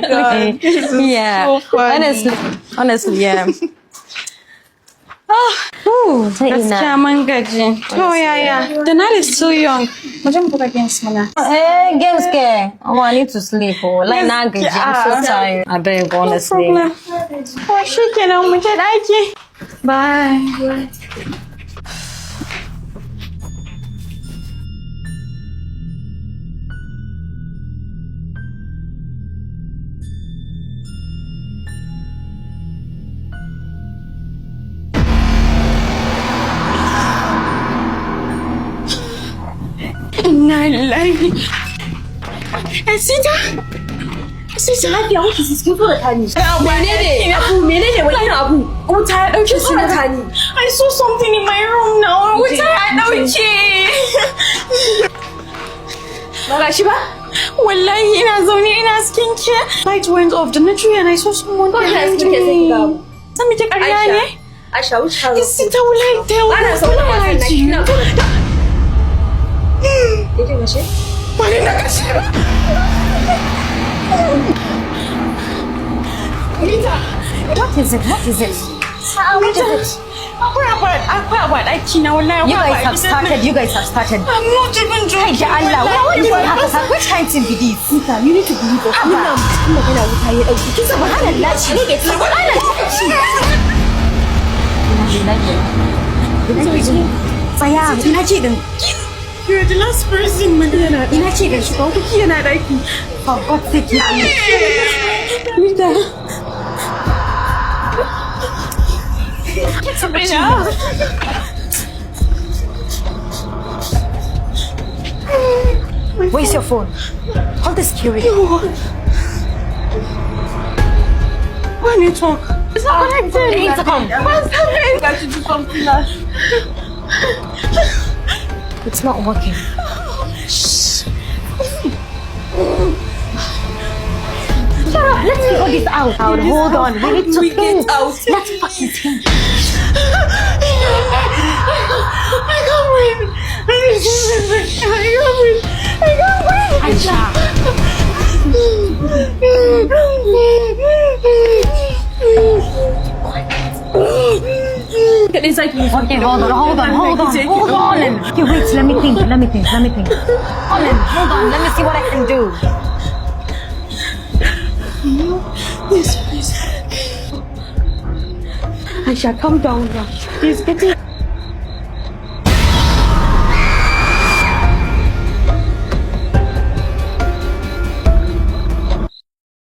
God, this is Yeah. so funny. Honestly, yeah. Gaskiya mun gaji. To yaya? The night is too young. Mu je mu buga games mana. Games ke. Oh, I need to sleep. Oh, like now, I'm so tired. I beg, honestly. No problem. Oh, shikenan mu je daki. Bye. Inna lillahi. Asita. Lafiya wuce su cikin fara tani. Menene wani irin abu? Wuta ya dauke su na tani. I saw something in my room now. Wuta ya dauke. Ba ga shi ba? Wallahi ina zaune ina skincare. Light went off. The natural and I saw someone behind me. Sami ta ƙarya ne? Aisha wuce ha. Asita wallahi ta wuce. Ana sauran wasan nan kina ba. Kike gashe? Wani na kashe ba. Rita, What is it? What is it? what is it? Akwai about aiki na wallahi. You guys have started. You guys have started. I'm not even joking. Ya Allah, what do you have? Which kind of be this? Rita, you need to believe us. Muna cikin magana wuta ya dauki. Kin subhanallah shi ne ke Tsaya, ina ce din. You're the last person, Madonna. Ina ce din shi ko Kuki yana daki. for God's sake, ya Allah. Rita. Where's your phone? Call the security. What network? It's not connected. Intercom. What's happening? I got to do something now. It's not working. Shut up. Let's figure this out. Hold on. We need to think. Let's fucking think. I can't breathe. I can't breathe. Aisha. It's like Okay, hold on. Okay, wait. Let me think. Hold on. Let me see what I can do. Yes, please. Aisha, calm down now. He's getting